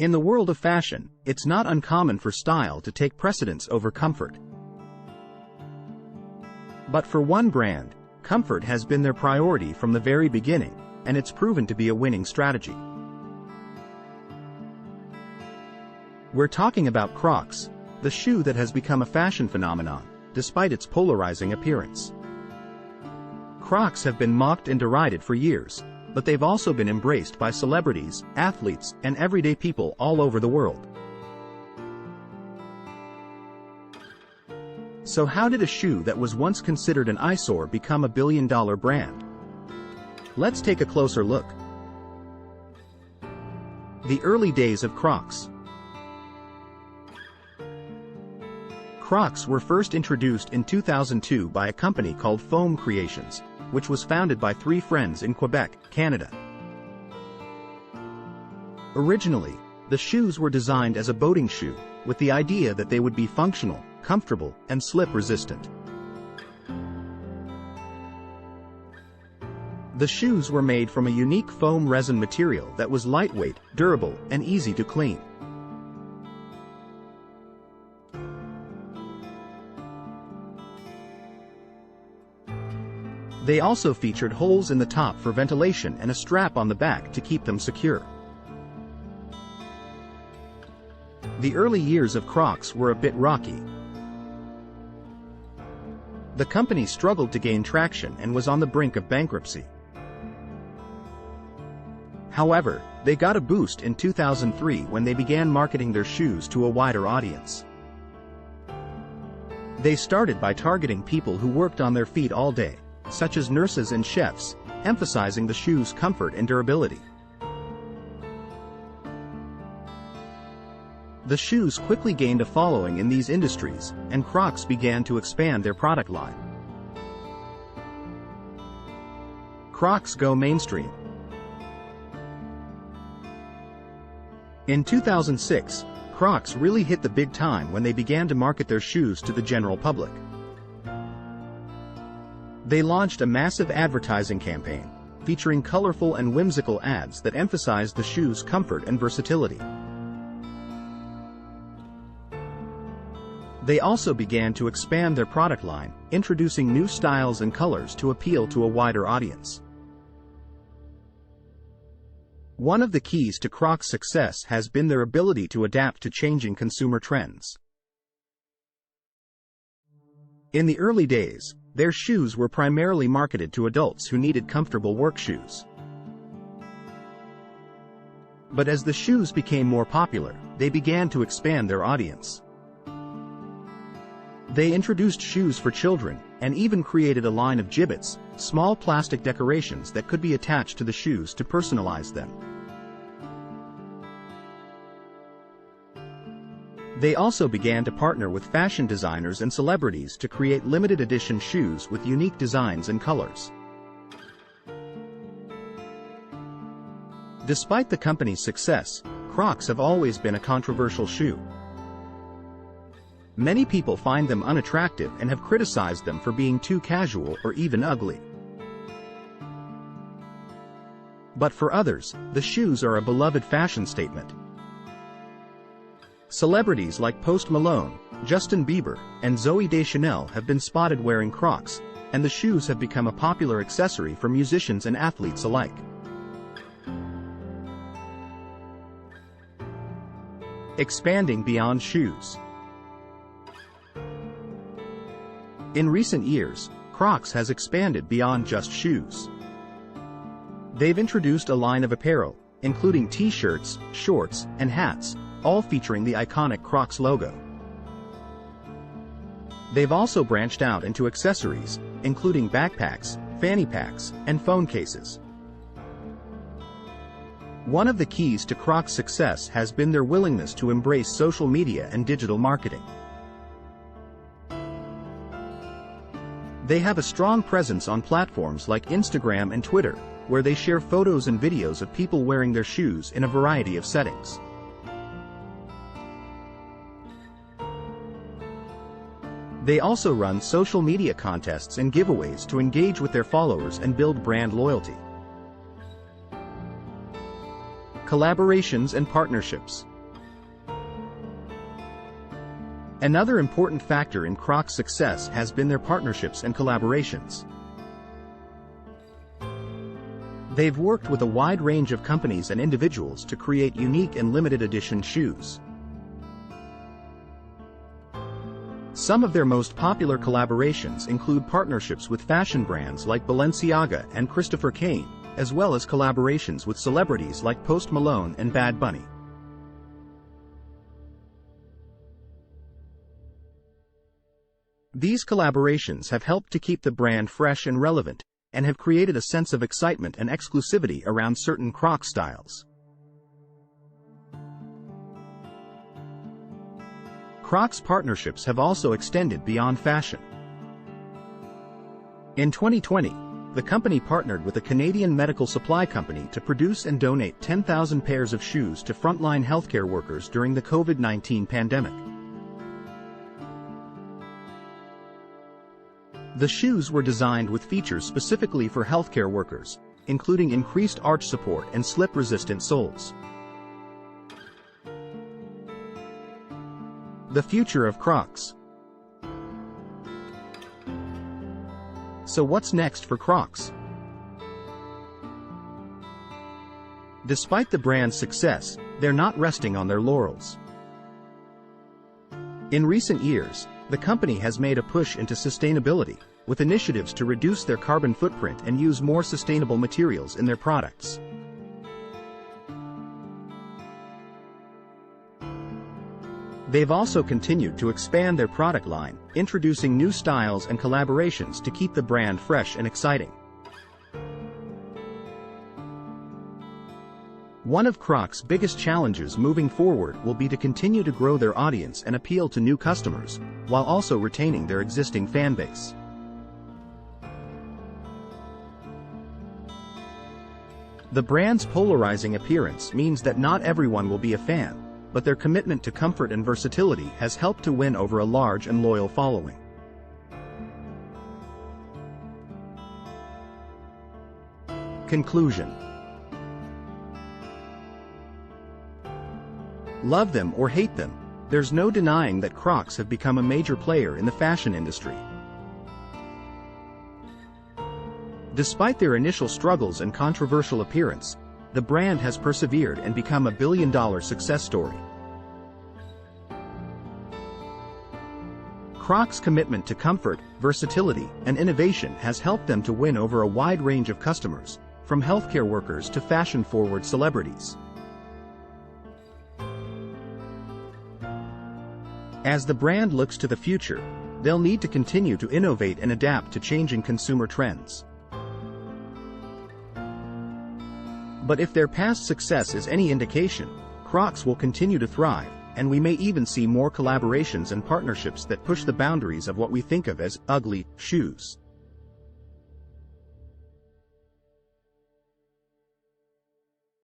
In the world of fashion, it's not uncommon for style to take precedence over comfort. But for one brand, comfort has been their priority from the very beginning, and it's proven to be a winning strategy. We're talking about Crocs, the shoe that has become a fashion phenomenon, despite its polarizing appearance. Crocs have been mocked and derided for years, but they've also been embraced by celebrities, athletes, and everyday people all over the world. So how did a shoe that was once considered an eyesore become a billion-dollar brand? Let's take a closer look. The early days of Crocs. Crocs were first introduced in 2002 by a company called Foam Creations, which was founded by three friends in Quebec, Canada. Originally, the shoes were designed as a boating shoe, with the idea that they would be functional, comfortable, and slip-resistant. The shoes were made from a unique foam resin material that was lightweight, durable, and easy to clean. They also featured holes in the top for ventilation and a strap on the back to keep them secure. The early years of Crocs were a bit rocky. The company struggled to gain traction and was on the brink of bankruptcy. However, they got a boost in 2003 when they began marketing their shoes to a wider audience. They started by targeting people who worked on their feet all day, such as nurses and chefs, emphasizing the shoe's comfort and durability. The shoes quickly gained a following in these industries, and Crocs began to expand their product line. Crocs Go Mainstream. In 2006, Crocs really hit the big time when they began to market their shoes to the general public. They launched a massive advertising campaign, featuring colorful and whimsical ads that emphasized the shoe's comfort and versatility. They also began to expand their product line, introducing new styles and colors to appeal to a wider audience. One of the keys to Crocs' success has been their ability to adapt to changing consumer trends. In the early days, their shoes were primarily marketed to adults who needed comfortable work shoes. But as the shoes became more popular, they began to expand their audience. They introduced shoes for children, and even created a line of gibbets, small plastic decorations that could be attached to the shoes to personalize them. They also began to partner with fashion designers and celebrities to create limited edition shoes with unique designs and colors. Despite the company's success, Crocs have always been a controversial shoe. Many people find them unattractive and have criticized them for being too casual or even ugly. But for others, the shoes are a beloved fashion statement. Celebrities like Post Malone, Justin Bieber, and Zooey Deschanel have been spotted wearing Crocs, and the shoes have become a popular accessory for musicians and athletes alike. Expanding beyond shoes. In recent years, Crocs has expanded beyond just shoes. They've introduced a line of apparel, including t-shirts, shorts, and hats, all featuring the iconic Crocs logo. They've also branched out into accessories, including backpacks, fanny packs, and phone cases. One of the keys to Crocs' success has been their willingness to embrace social media and digital marketing. They have a strong presence on platforms like Instagram and Twitter, where they share photos and videos of people wearing their shoes in a variety of settings. They also run social media contests and giveaways to engage with their followers and build brand loyalty. Collaborations and partnerships. Another important factor in Crocs' success has been their partnerships and collaborations. They've worked with a wide range of companies and individuals to create unique and limited edition shoes. Some of their most popular collaborations include partnerships with fashion brands like Balenciaga and Christopher Kane, as well as collaborations with celebrities like Post Malone and Bad Bunny. These collaborations have helped to keep the brand fresh and relevant, and have created a sense of excitement and exclusivity around certain Crocs styles. Crocs partnerships have also extended beyond fashion. In 2020, the company partnered with a Canadian medical supply company to produce and donate 10,000 pairs of shoes to frontline healthcare workers during the COVID-19 pandemic. The shoes were designed with features specifically for healthcare workers, including increased arch support and slip-resistant soles. The future of Crocs. So what's next for Crocs? Despite the brand's success, they're not resting on their laurels. In recent years, the company has made a push into sustainability, with initiatives to reduce their carbon footprint and use more sustainable materials in their products. They've also continued to expand their product line, introducing new styles and collaborations to keep the brand fresh and exciting. One of Crocs' biggest challenges moving forward will be to continue to grow their audience and appeal to new customers, while also retaining their existing fan base. The brand's polarizing appearance means that not everyone will be a fan, but their commitment to comfort and versatility has helped to win over a large and loyal following. Conclusion. Love them or hate them, there's no denying that Crocs have become a major player in the fashion industry. Despite their initial struggles and controversial appearance, the brand has persevered and become a billion-dollar success story. Crocs' commitment to comfort, versatility, and innovation has helped them to win over a wide range of customers, from healthcare workers to fashion-forward celebrities. As the brand looks to the future, they'll need to continue to innovate and adapt to changing consumer trends. But if their past success is any indication, Crocs will continue to thrive, and we may even see more collaborations and partnerships that push the boundaries of what we think of as ugly shoes.